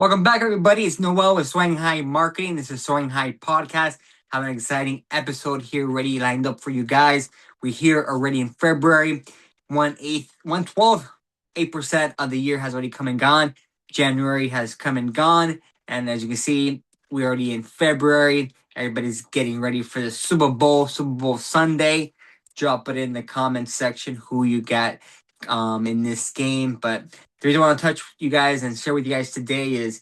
Welcome back, everybody. It's Noel with Soaring High Marketing. This is Soaring High Podcast. Have an exciting episode here ready lined up for you guys. We're here already in February. 8% of the year has already come and gone. January has come and gone. And as you can see, we're already in February. Everybody's getting ready for the Super Bowl Sunday. Drop it in the comments section who you got in this game. But the reason I want to touch you guys and share with you guys today is,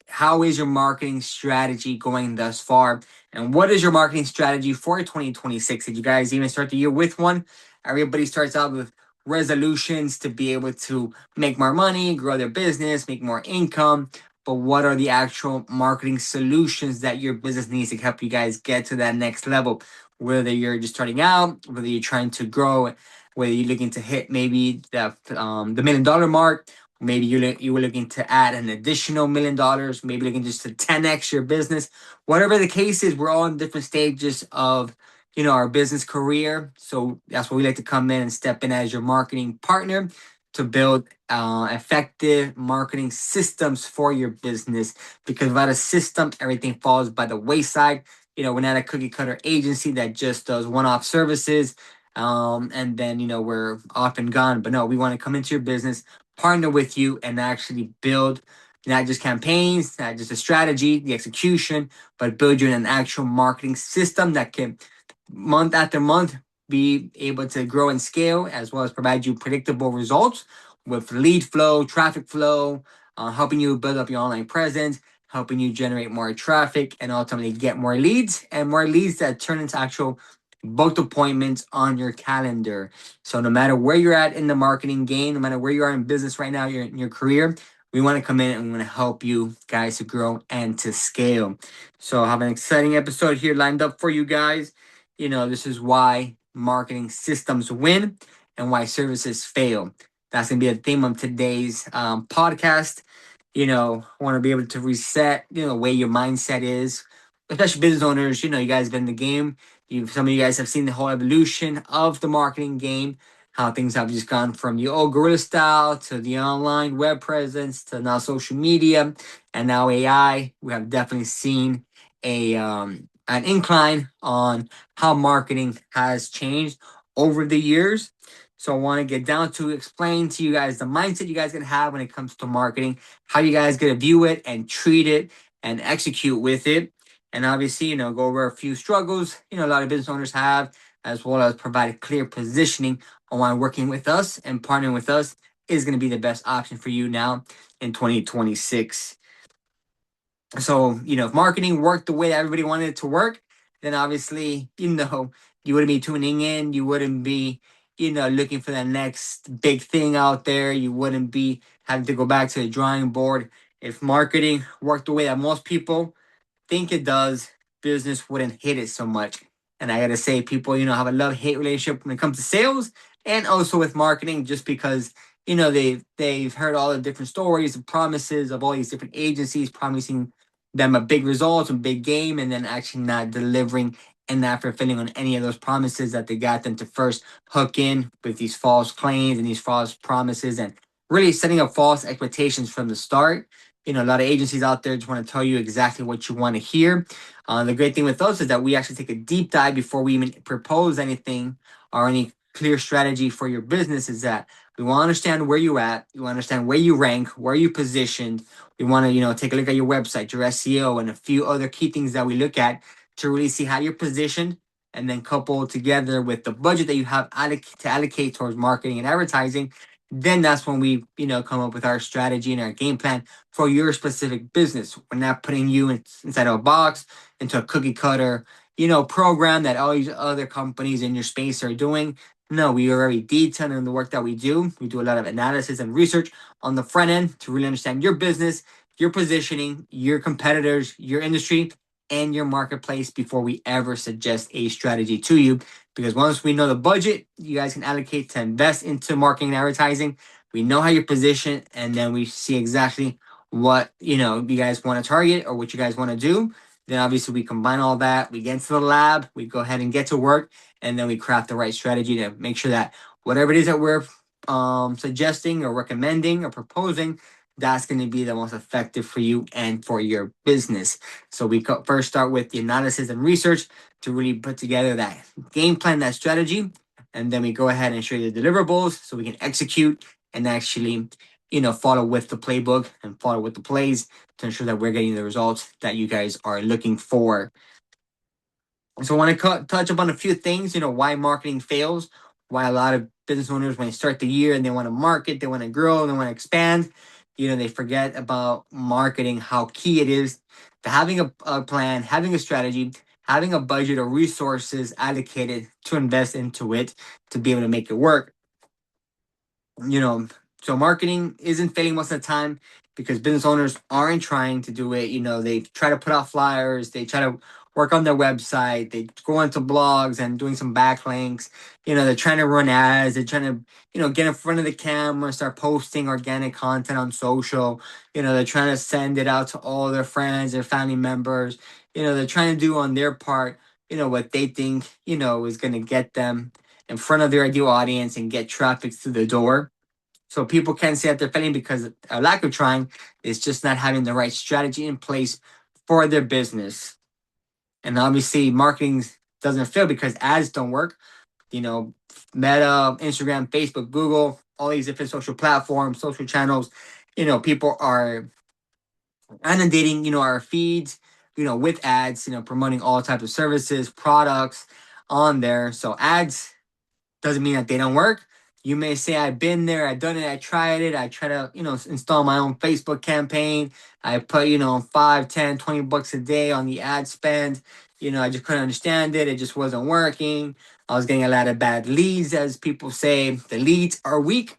how is your marketing strategy going thus far? And what is your marketing strategy for 2026? Did you guys even start the year with one? Everybody starts out with resolutions to be able to make more money, grow their business, make more income. But what are the actual marketing solutions that your business needs to help you guys get to that next level? Whether you're just starting out, whether you're trying to grow, whether you're looking to hit maybe the $1 million mark, maybe you were looking to add an additional $1 million, maybe looking just to 10x your business. Whatever the case is, we're all in different stages of our business career. So that's why we like to come in and step in as your marketing partner to build effective marketing systems for your business. Because without a system, everything falls by the wayside. We're not a cookie cutter agency that just does one-off services. And then we're off and gone. But no, we want to come into your business, partner with you, and actually build not just campaigns, not just a strategy, the execution, but build you an actual marketing system that can month after month be able to grow and scale, as well as provide you predictable results with lead flow, traffic flow, helping you build up your online presence, helping you generate more traffic, and ultimately get more leads that turn into actual booked appointments on your calendar. So no matter where you're at in the marketing game, no matter where you are in business right now, you're in your career, we want to come in and we want to help you guys to grow and to scale. So I have an exciting episode here lined up for you guys. This is why marketing systems win and why services fail. That's going to be the theme of today's podcast. Want to be able to reset, the way your mindset is, especially business owners. You guys have been in the game. Some of you guys have seen the whole evolution of the marketing game, how things have just gone from the old guerrilla style to the online web presence to now social media and now AI. We have definitely seen an incline on how marketing has changed over the years. So I want to get down to explain to you guys the mindset you guys can have when it comes to marketing, how you guys going to view it and treat it and execute with it. And obviously, go over a few struggles, a lot of business owners have, as well as provide a clear positioning on why working with us and partnering with us is going to be the best option for you now in 2026. So, if marketing worked the way everybody wanted it to work, then obviously, you wouldn't be tuning in. You wouldn't be, looking for the next big thing out there. You wouldn't be having to go back to the drawing board. If marketing worked the way that most people think it does, business wouldn't hit it so much. And I gotta say, people, have a love-hate relationship when it comes to sales and also with marketing, just because they've heard all the different stories and promises of all these different agencies promising them a big result, a big game, and then actually not delivering and not fulfilling on any of those promises that they got them to first hook in with these false claims and these false promises and really setting up false expectations from the start. A lot of agencies out there just want to tell you exactly what you want to hear. The great thing with us is that we actually take a deep dive before we even propose anything or any clear strategy for your business. Is that we want to understand where you're at, we want to understand where you rank, where you positioned. We want to, take a look at your website, your SEO, and a few other key things that we look at to really see how you're positioned, and then coupled together with the budget that you have to allocate towards marketing and advertising. Then that's when we, come up with our strategy and our game plan for your specific business. We're not putting you inside of a box, into a cookie cutter, program that all these other companies in your space are doing. No, we are very detailed in the work that we do. We do a lot of analysis and research on the front end to really understand your business, your positioning, your competitors, your industry, and your marketplace before we ever suggest a strategy to you. Because once we know the budget you guys can allocate to invest into marketing and advertising, we know how you're positioned, and then we see exactly what you guys want to target or what you guys want to do. Then obviously we combine all that, we get into the lab, we go ahead and get to work, and then we craft the right strategy to make sure that whatever it is that we're suggesting or recommending or proposing that's going to be the most effective for you and for your business. So we first start with the analysis and research to really put together that game plan, that strategy, and then we go ahead and show you the deliverables so we can execute and actually, follow with the playbook and follow with the plays to ensure that we're getting the results that you guys are looking for. So I want to touch upon a few things, why marketing fails, why a lot of business owners, when they start the year and they want to market, they want to grow, they want to expand, they forget about marketing, how key it is to having a plan, having a strategy, having a budget or resources allocated to invest into it to be able to make it work. So marketing isn't failing most of the time because business owners aren't trying to do it. They try to put out flyers, they try to work on their website, they go into blogs and doing some backlinks. They're trying to run ads, they're trying to, get in front of the camera, start posting organic content on social. They're trying to send it out to all their friends, their family members. They're trying to do on their part, what they think, is going to get them in front of their ideal audience and get traffic through the door. So people can't say that they're failing because a lack of trying is just not having the right strategy in place for their business. And obviously, marketing doesn't fail because ads don't work. Meta, Instagram, Facebook, Google, all these different social platforms, social channels. People are inundating, our feeds, with ads, promoting all types of services, products on there. So ads doesn't mean that they don't work. You may say, I've been there, I've done it, I tried it. I try to, install my own Facebook campaign. I put, 5, 10, 20 bucks a day on the ad spend. I just couldn't understand it. It just wasn't working. I was getting a lot of bad leads, as people say. The leads are weak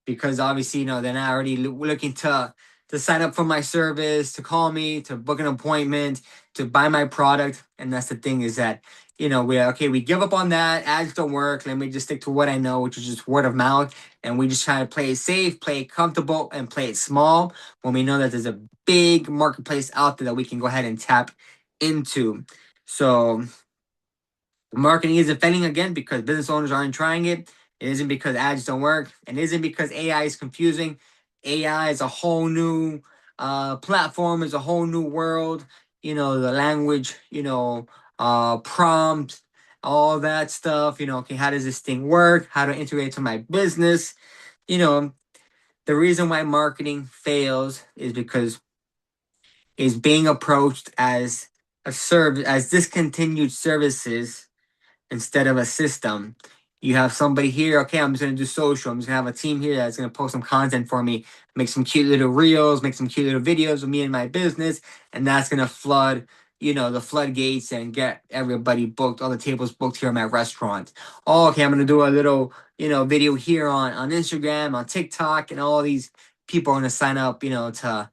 because obviously, they're not already looking to sign up for my service, to call me, to book an appointment, to buy my product. And that's the thing is that, we give up on that. Ads don't work. Let me just stick to what I know, which is just word of mouth. And we just try to play it safe, play it comfortable, and play it small when we know that there's a big marketplace out there that we can go ahead and tap into. So marketing isn't failing again because business owners aren't trying it. It isn't because ads don't work. And it isn't because AI is confusing. AI is a whole new platform, is a whole new world. The language, prompt, all that stuff. Okay, how does this thing work? How to integrate to my business? The reason why marketing fails is because it's being approached as a service, as discontinued services instead of a system. You have somebody here, okay, I'm just going to do social. I'm just going to have a team here that's going to post some content for me, make some cute little reels, make some cute little videos of me and my business, and that's going to flood, the floodgates and get everybody booked, all the tables booked here at my restaurant. Oh, okay, I'm going to do a little, video here on Instagram, on TikTok, and all these people are going to sign up, to,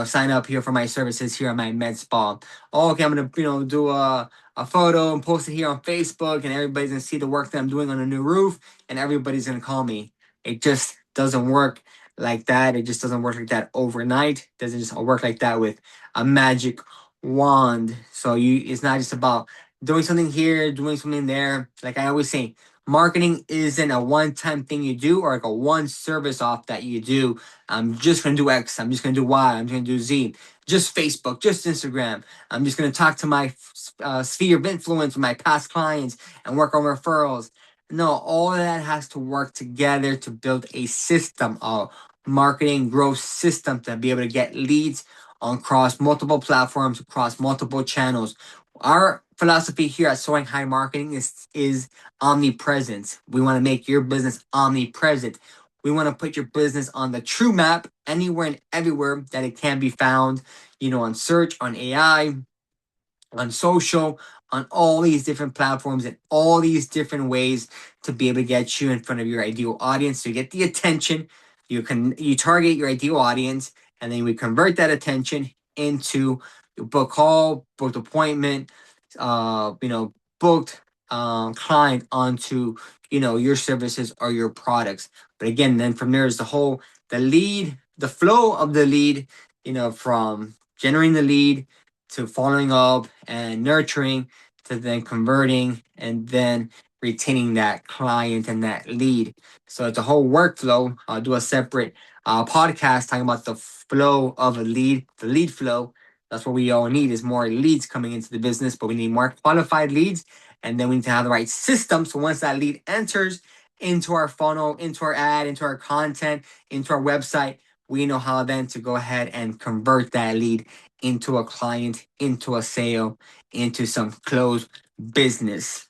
sign up here for my services here at my med spa. Oh, okay, I'm going to, do a photo and post it here on Facebook, and everybody's gonna see the work that I'm doing on a new roof, and everybody's gonna call me. It just doesn't work like that. It just doesn't work like that overnight. It doesn't just work like that with a magic wand. So it's not just about doing something here, doing something there. Like I always say, marketing isn't a one-time thing you do or like a one service off that you do. I'm just gonna do X. I'm just gonna do Y. I'm just gonna do Z. Just Facebook. Just Instagram. I'm just gonna talk to my sphere of influence with my past clients and work on referrals. No, all of that has to work together to build a system, a marketing growth system to be able to get leads across multiple platforms, across multiple channels. Our philosophy here at Soaring High Marketing is omnipresence. We want to make your business omnipresent. We want to put your business on the true map anywhere and everywhere that it can be found, on search, on AI, on social, on all these different platforms and all these different ways to be able to get you in front of your ideal audience to get the attention. You target your ideal audience, and then we convert that attention into book call, booked appointment, booked client onto your services or your products. But again, then from there is the lead, the flow of the lead, from generating the lead to following up and nurturing to then converting and then retaining that client and that lead. So it's a whole workflow. I'll do a separate podcast talking about the flow of a lead, the lead flow. That's what we all need is more leads coming into the business, but we need more qualified leads. And then we need to have the right system. So once that lead enters into our funnel, into our ad, into our content, into our website, we know how then to go ahead and convert that lead into a client, into a sale, into some closed business.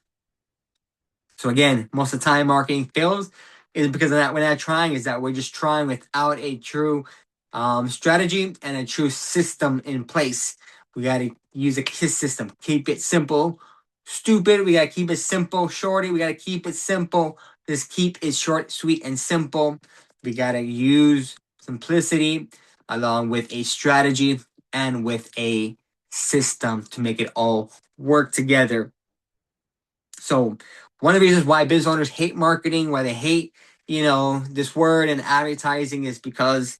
So again, most of the time marketing fails is because of that. We're not trying, is that we're just trying without a true strategy and a true system in place. We got to use a KISS system. Keep it simple. Stupid. We got to keep it simple. Shorty. We got to keep it simple. Just keep it short, sweet, and simple. We got to use simplicity along with a strategy and with a system to make it all work together. So one of the reasons why business owners hate marketing, why they hate, this word and advertising is because,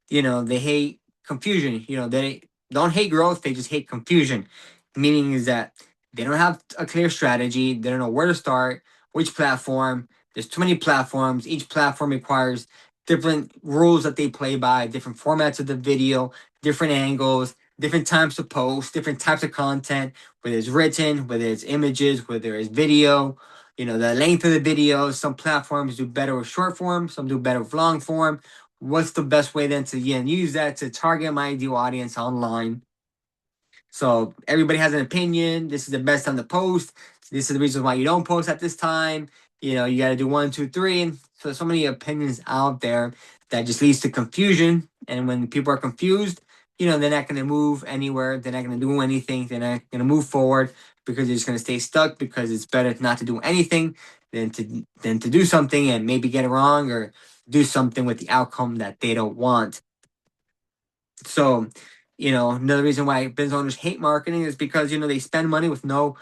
they hate confusion. They don't hate growth, they just hate confusion. Meaning is that they don't have a clear strategy, they don't know where to start, which platform. There's too many platforms. Each platform requires different rules that they play by, different formats of the video, different angles, different types of posts, different types of content, whether it's written, whether it's images, whether it's video, the length of the video. Some platforms do better with short form, some do better with long form. What's the best way then to use that to target my ideal audience online? So everybody has an opinion. This is the best time to post. This is the reason why you don't post at this time. You got to do 1, 2, 3. So many opinions out there that just leads to confusion. And when people are confused, they're not going to move anywhere. They're not going to do anything. They're not going to move forward because they're just going to stay stuck, because it's better not to do anything than to do something and maybe get it wrong or do something with the outcome that they don't want. So, another reason why business owners hate marketing is because, they spend money with no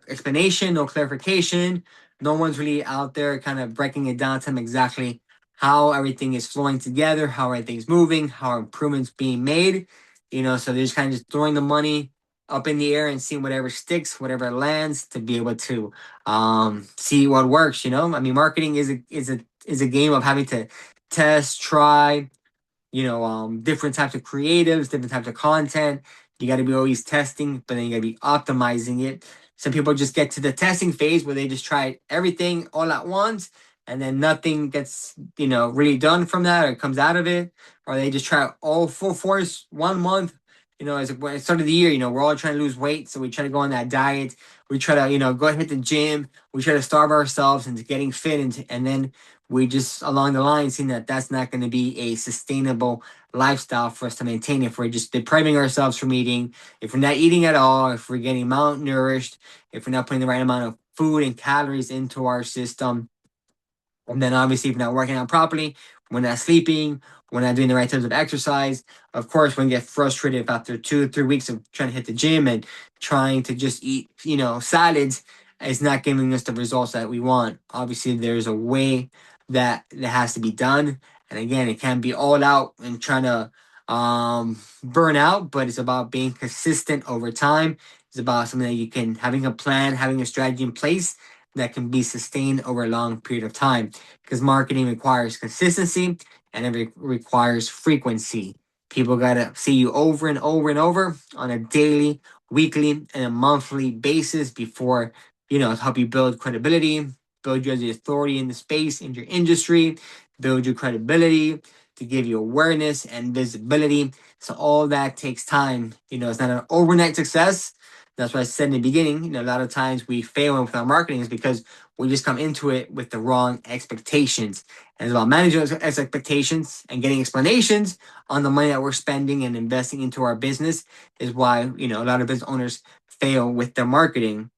explanation, no clarification. No one's really out there kind of breaking it down to them exactly how everything is flowing together, how everything's moving, how improvements being made. So they're just kind of just throwing the money up in the air and seeing whatever sticks, whatever lands, to be able to see what works. Marketing is a game of having to test, try, different types of creatives, different types of content. You got to be always testing, but then you got to be optimizing it. Some people just get to the testing phase where they just try everything all at once, and then nothing gets, really done from that or comes out of it. Or they just try all full force 1 month. As at the start of the year, we're all trying to lose weight. So we try to go on that diet. We try to, go and hit the gym. We try to starve ourselves into getting fit. And then we just along the line seen that that's not going to be a sustainable lifestyle for us to maintain if we're just depriving ourselves from eating, if we're not eating at all, if we're getting malnourished, if we're not putting the right amount of food and calories into our system. And then obviously if we're not working out properly, we're not sleeping, we're not doing the right types of exercise. Of course, we're gonna get frustrated after 2 or 3 weeks of trying to hit the gym and trying to just eat, salads. It's not giving us the results that we want. Obviously, there's a way that has to be done. And again, it can't be all out and trying to burn out, but it's about being consistent over time. It's about something that you can, having a plan, having a strategy in place that can be sustained over a long period of time, because marketing requires consistency and it requires frequency. People got to see you over and over and over on a daily, weekly, and a monthly basis before, to help you build credibility, build you as the authority in the space, in your industry, build your credibility, to give you awareness and visibility. So all that takes time. It's not an overnight success. That's what I said in the beginning. A lot of times we fail with our marketing is because we just come into it with the wrong expectations. And it's about managing those expectations and getting explanations on the money that we're spending and investing into our business is why, a lot of business owners fail with their marketing.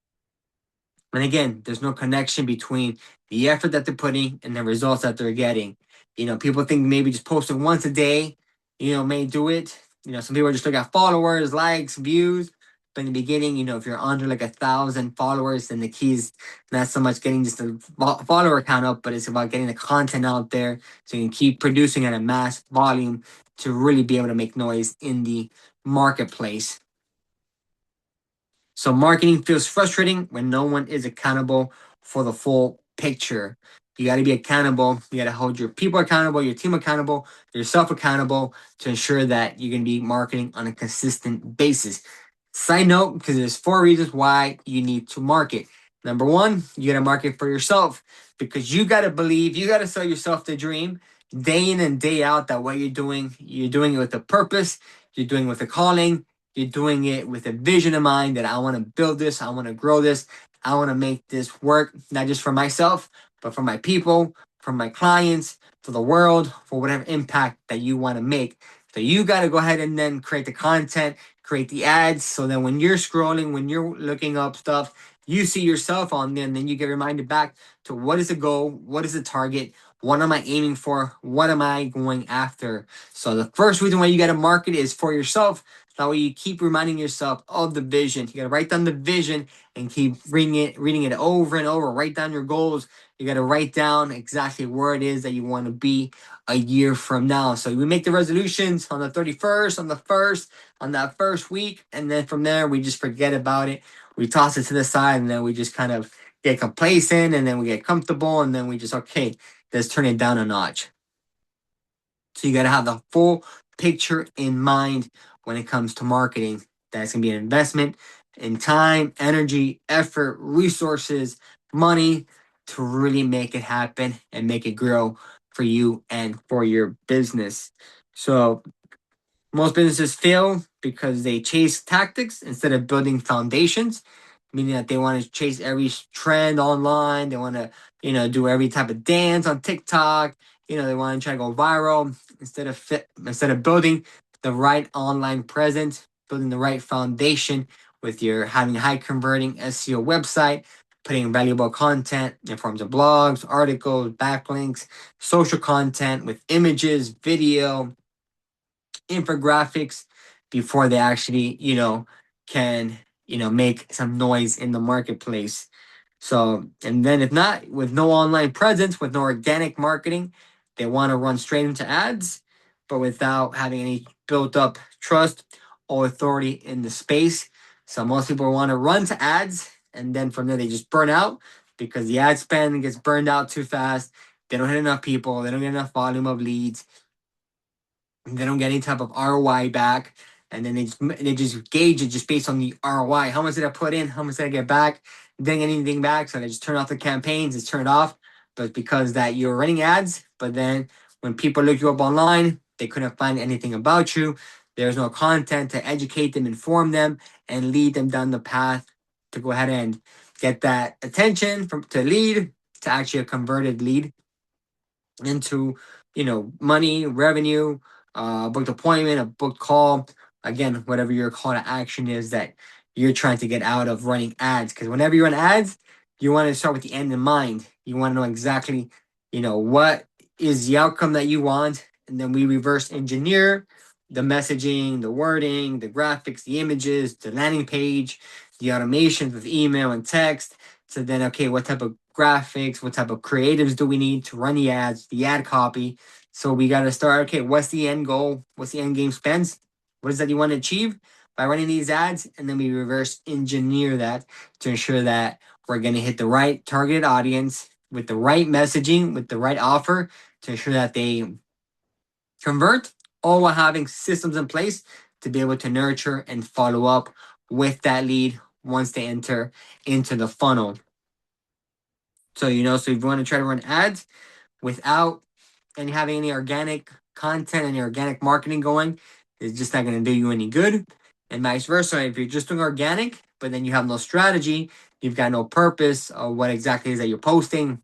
And again, there's no connection between the effort that they're putting and the results that they're getting. People think maybe just posting once a day, may do it. Some people just look at followers, likes, views. But in the beginning, if you're under like 1,000 followers, then the key is not so much getting just the follower count up, but it's about getting the content out there so you can keep producing at a mass volume to really be able to make noise in the marketplace. So marketing feels frustrating when no one is accountable for the full picture. You got to be accountable. You got to hold your people accountable, your team accountable, yourself accountable to ensure that you're going to be marketing on a consistent basis. Side note, because there's 4 reasons why you need to market. Number one, you got to market for yourself because you got to believe, you got to sell yourself the dream day in and day out that what you're doing it with a purpose, you're doing it with a calling, you're doing it with a vision in mind that I want to build this, I want to grow this, I want to make this work, not just for myself, but for my people, for my clients, for the world, for whatever impact that you want to make. So you got to go ahead and then create the content, create the ads, so that when you're scrolling, when you're looking up stuff, you see yourself on there, and then you get reminded back to what is the goal, what is the target, what am I aiming for, what am I going after. So the first reason why you got to market is for yourself. That way you keep reminding yourself of the vision. You got to write down the vision and keep reading it over and over. Write down your goals. You got to write down exactly where it is that you want to be a year from now. So we make the resolutions on the 31st, on the 1st, on that first week. And then from there, we just forget about it. We toss it to the side and then we just kind of get complacent and then we get comfortable and then we just, okay, let's turn it down a notch. So you got to have the full picture in mind when it comes to marketing. That's going to be an investment in time, energy, effort, resources, money to really make it happen and make it grow for you and for your business. So most businesses fail because they chase tactics instead of building foundations, meaning that they want to chase every trend online. They want to, do every type of dance on TikTok. They want to try to go viral instead of building the right online presence, building the right foundation with your having high converting SEO website, putting valuable content in forms of blogs, articles, backlinks, social content with images, video, infographics before they actually, can, make some noise in the marketplace. So, and then if not, with no online presence, with no organic marketing, they want to run straight into ads, but without having any built up trust or authority in the space. So most people want to run to ads and then from there they just burn out because the ad spend gets burned out too fast. They don't hit enough people, they don't get enough volume of leads, they don't get any type of ROI back, and then they just gauge it just based on the ROI. How much did I put in? How much did I get back? Didn't get anything back, so they just turn off the campaigns. It's turned off, but because that you're running ads, but then when people look you up online, they couldn't find anything about you. There's no content to educate them, inform them, and lead them down the path to go ahead and get that attention to lead to actually a converted lead into money, revenue, booked appointment, a booked call. Again, whatever your call to action is that you're trying to get out of running ads. Because whenever you run ads, you want to start with the end in mind. You want to know exactly, what is the outcome that you want, and then we reverse engineer the messaging, the wording, the graphics, the images, the landing page, the automations with email and text. So then, okay, what type of graphics, what type of creatives do we need to run the ads, the ad copy? So we got to start, okay, what's the end goal? What's the end game spends? What is that you want to achieve by running these ads? And then we reverse engineer that to ensure that we're going to hit the right targeted audience with the right messaging, with the right offer to ensure that they convert, all while having systems in place to be able to nurture and follow up with that lead once they enter into the funnel. So, so if you want to try to run ads without having any organic content, any organic marketing going, it's just not going to do you any good. And vice versa. If you're just doing organic, but then you have no strategy, you've got no purpose of what exactly is that you're posting,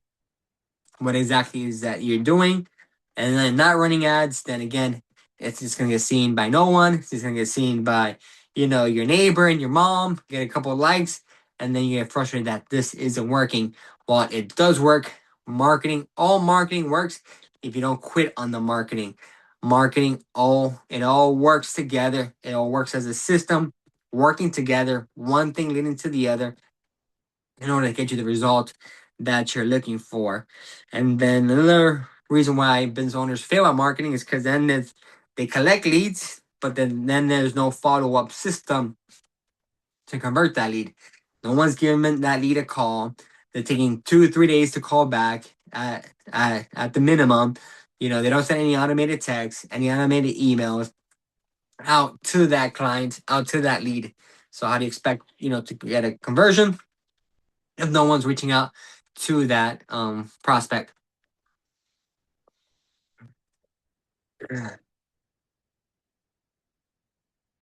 what exactly is that you're doing, and then not running ads, then again, it's just going to get seen by no one. It's just going to get seen by, your neighbor and your mom, get a couple of likes, and then you get frustrated that this isn't working. While it does work, all marketing works if you don't quit on the marketing. Marketing, it all works together. It all works as a system, working together, one thing leading to the other in order to get you the result that you're looking for. And then another reason why business owners fail at marketing is because then they collect leads, but then there's no follow-up system to convert that lead. No one's giving that lead a call. They're taking 2 or 3 days to call back. at the minimum. They don't send any automated texts, any automated emails out to that client, out to that lead. So how do you expect, to get a conversion if no one's reaching out to that prospect?